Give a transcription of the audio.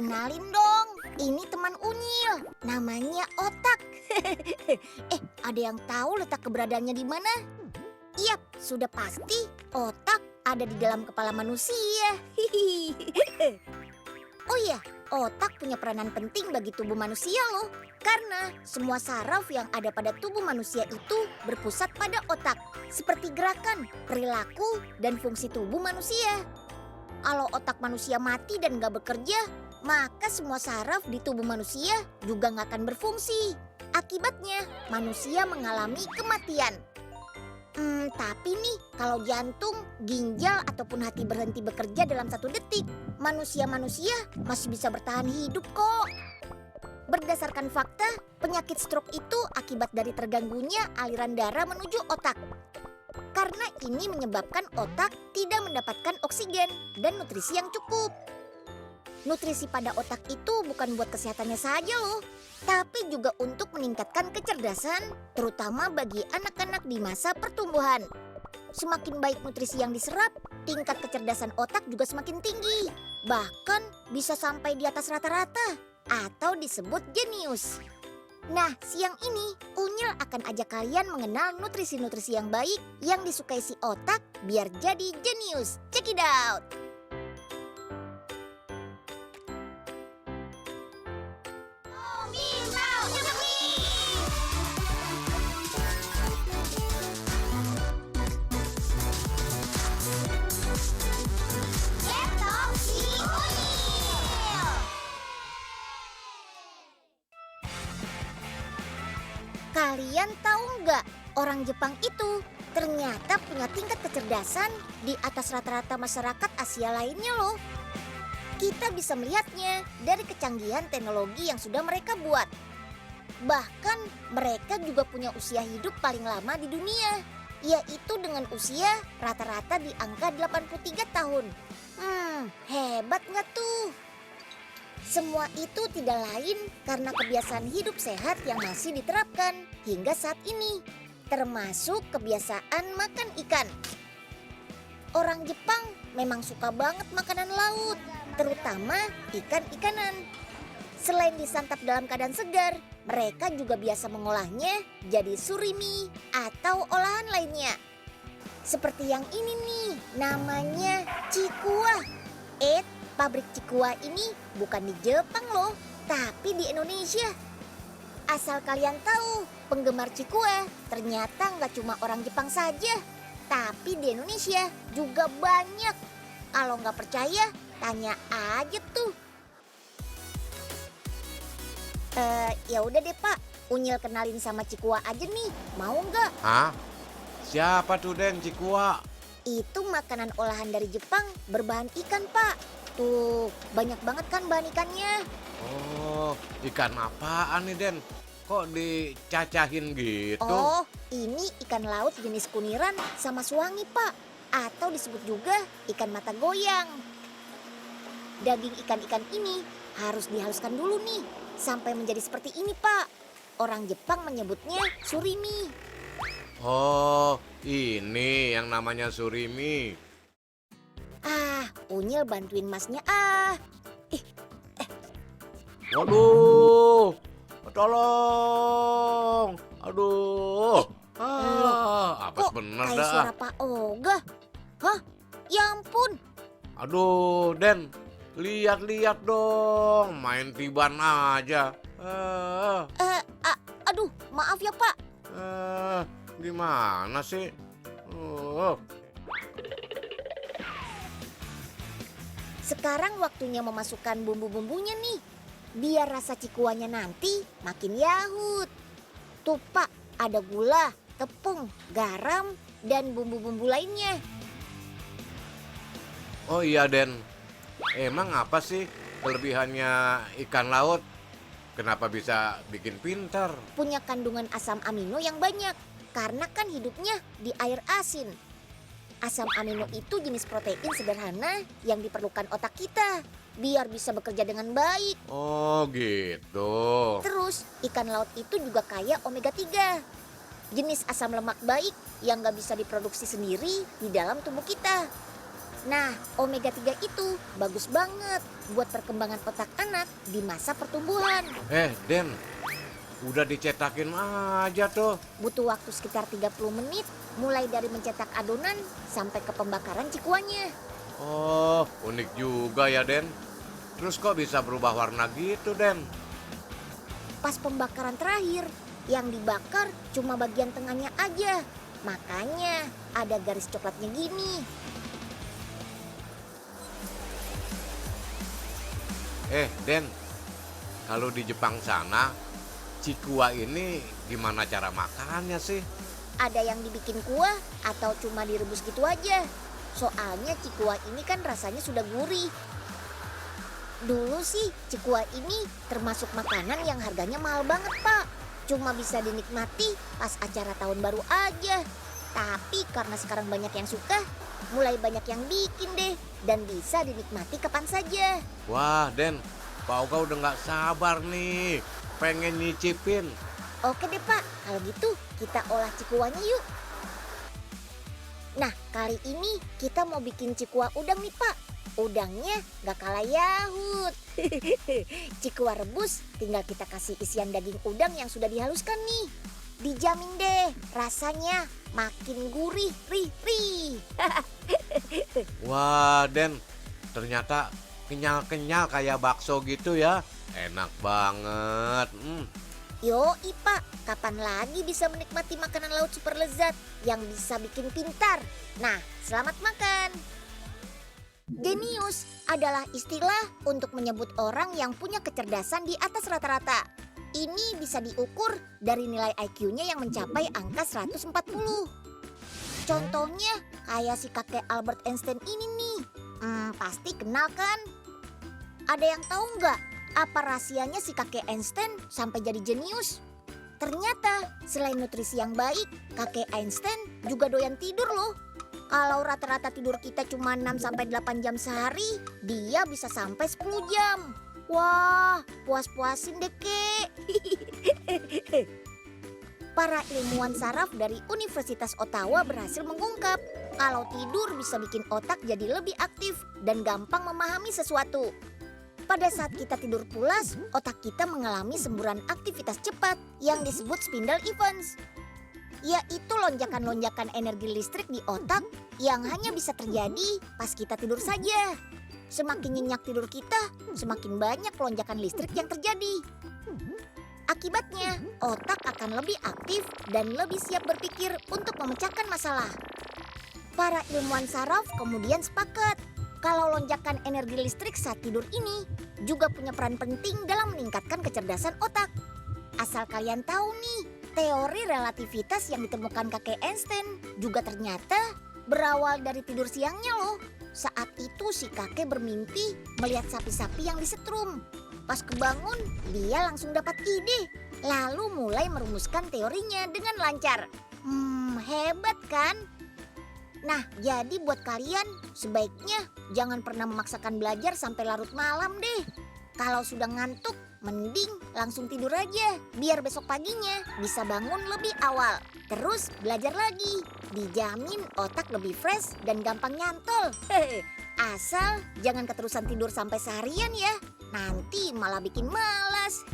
Kenalin dong, ini teman Unyil, namanya Otak. Ada yang tahu letak keberadaannya di mana? Yap, sudah pasti otak ada di dalam kepala manusia. Oh iya, otak punya peranan penting bagi tubuh manusia loh. Karena semua saraf yang ada pada tubuh manusia itu berpusat pada otak. Seperti gerakan, perilaku, dan fungsi tubuh manusia. Kalau otak manusia mati dan nggak bekerja, maka semua saraf di tubuh manusia juga nggak akan berfungsi. Akibatnya, manusia mengalami kematian. Tapi nih, kalau jantung, ginjal, ataupun hati berhenti bekerja dalam 1 detik, manusia-manusia masih bisa bertahan hidup kok. Berdasarkan fakta, penyakit stroke itu akibat dari terganggunya aliran darah menuju otak. Karena ini menyebabkan otak tidak mendapatkan oksigen dan nutrisi yang cukup. Nutrisi pada otak itu bukan buat kesehatannya saja loh, tapi juga untuk meningkatkan kecerdasan, terutama bagi anak-anak di masa pertumbuhan. Semakin baik nutrisi yang diserap, tingkat kecerdasan otak juga semakin tinggi. Bahkan bisa sampai di atas rata-rata atau disebut jenius. Nah, siang ini Unyil akan ajak kalian mengenal nutrisi-nutrisi yang baik yang disukai si otak biar jadi jenius. Check it out! Kalian tahu nggak, orang Jepang itu ternyata punya tingkat kecerdasan di atas rata-rata masyarakat Asia lainnya loh. Kita bisa melihatnya dari kecanggihan teknologi yang sudah mereka buat. Bahkan mereka juga punya usia hidup paling lama di dunia, yaitu dengan usia rata-rata di angka 83 tahun. Hebat nggak tuh? Semua itu tidak lain karena kebiasaan hidup sehat yang masih diterapkan hingga saat ini, termasuk kebiasaan makan ikan. Orang Jepang memang suka banget makanan laut, terutama ikan-ikanan. Selain disantap dalam keadaan segar, mereka juga biasa mengolahnya jadi surimi atau olahan lainnya. Seperti yang ini nih, namanya Chikua. Pabrik Chikua ini bukan di Jepang loh, tapi di Indonesia. Asal kalian tahu, penggemar Chikua ternyata nggak cuma orang Jepang saja, tapi di Indonesia juga banyak. Kalau nggak percaya, tanya aja tuh. Ya udah deh Pak, Unyil kenalin sama Chikua aja nih, mau nggak? Hah? Siapa tuh Den Chikua? Itu makanan olahan dari Jepang berbahan ikan Pak. Tuh, banyak banget kan bahan ikannya. Oh, ikan apaan nih Den? Kok dicacahin gitu? Oh, ini ikan laut jenis kuniran sama suwangi Pak. Atau disebut juga ikan mata goyang. Daging ikan-ikan ini harus dihaluskan dulu nih, sampai menjadi seperti ini Pak. Orang Jepang menyebutnya surimi. Oh, ini yang namanya surimi. Unyil bantuin masnya Waduh, tolong. Aduh. Apes bener kayak dah. suara Pak Oga. Hah? Ya ampun. Aduh, Den. Lihat-lihat dong, main tiban aja. Aduh, maaf ya Pak. Gimana sih? Sekarang waktunya memasukkan bumbu-bumbunya nih. Biar rasa cikuanya nanti makin yahut. Tuh Pak, ada gula, tepung, garam, dan bumbu-bumbu lainnya. Oh iya Den, emang apa sih kelebihannya ikan laut? Kenapa bisa bikin pintar? Punya kandungan asam amino yang banyak, karena kan hidupnya di air asin. Asam amino itu jenis protein sederhana yang diperlukan otak kita biar bisa bekerja dengan baik. Oh gitu. Terus ikan laut itu juga kaya omega 3, jenis asam lemak baik yang gak bisa diproduksi sendiri di dalam tubuh kita. Nah, omega 3 itu bagus banget buat perkembangan otak anak di masa pertumbuhan. Den, udah dicetakin aja tuh. Butuh waktu sekitar 30 menit mulai dari mencetak adonan sampai ke pembakaran cikuanya. Oh, unik juga ya, Den. Terus kok bisa berubah warna gitu, Den? Pas pembakaran terakhir, yang dibakar cuma bagian tengahnya aja. Makanya ada garis coklatnya gini. Den, kalau di Jepang sana, cikua ini gimana cara makannya sih? Ada yang dibikin kuah atau cuma direbus gitu aja. Soalnya cikua ini kan rasanya sudah gurih. Dulu sih cikua ini termasuk makanan yang harganya mahal banget, Pak. Cuma bisa dinikmati pas acara tahun baru aja. Tapi karena sekarang banyak yang suka, mulai banyak yang bikin deh. Dan bisa dinikmati kapan saja. Wah, Den, Pak Oga udah nggak sabar nih, pengen nyicipin. Oke deh, Pak, kalau gitu kita olah cikuanya yuk. Nah, kali ini kita mau bikin cikua udang nih, Pak. Udangnya gak kalah yahut. Cikua rebus tinggal kita kasih isian daging udang yang sudah dihaluskan nih. Dijamin deh rasanya makin gurih, rih. Wah, Den, ternyata kenyal-kenyal kayak bakso gitu ya. Enak banget. Yoi, Pak, kapan lagi bisa menikmati makanan laut super lezat yang bisa bikin pintar? Nah, selamat makan. Jenius adalah istilah untuk menyebut orang yang punya kecerdasan di atas rata-rata. Ini bisa diukur dari nilai IQ-nya yang mencapai angka 140. Contohnya kayak si kakek Albert Einstein ini nih. Pasti kenal kan? Ada yang tahu nggak apa rahasianya si kakek Einstein sampai jadi jenius? Ternyata selain nutrisi yang baik, kakek Einstein juga doyan tidur loh. Kalau rata-rata tidur kita cuma 6-8 jam sehari, dia bisa sampai 10 jam. Wah, puas-puasin deh, Kek. Para ilmuwan saraf dari Universitas Ottawa berhasil mengungkap kalau tidur bisa bikin otak jadi lebih aktif dan gampang memahami sesuatu. Pada saat kita tidur pulas, otak kita mengalami semburan aktivitas cepat yang disebut spindle events. Yaitu lonjakan-lonjakan energi listrik di otak yang hanya bisa terjadi pas kita tidur saja. Semakin nyenyak tidur kita, semakin banyak lonjakan listrik yang terjadi. Akibatnya, otak akan lebih aktif dan lebih siap berpikir untuk memecahkan masalah. Para ilmuwan saraf kemudian sepakat kalau lonjakan energi listrik saat tidur ini juga punya peran penting dalam meningkatkan kecerdasan otak. Asal kalian tahu nih, teori relativitas yang ditemukan kakek Einstein juga ternyata berawal dari tidur siangnya loh. Saat itu si kakek bermimpi melihat sapi-sapi yang disetrum. Pas kebangun, dia langsung dapat ide. Lalu mulai merumuskan teorinya dengan lancar. Hebat kan? Nah, jadi buat kalian sebaiknya jangan pernah memaksakan belajar sampai larut malam deh. Kalau sudah ngantuk, mending langsung tidur aja. Biar besok paginya bisa bangun lebih awal. Terus belajar lagi. Dijamin otak lebih fresh dan gampang nyantol. Asal jangan keterusan tidur sampai seharian ya. Nanti malah bikin malas.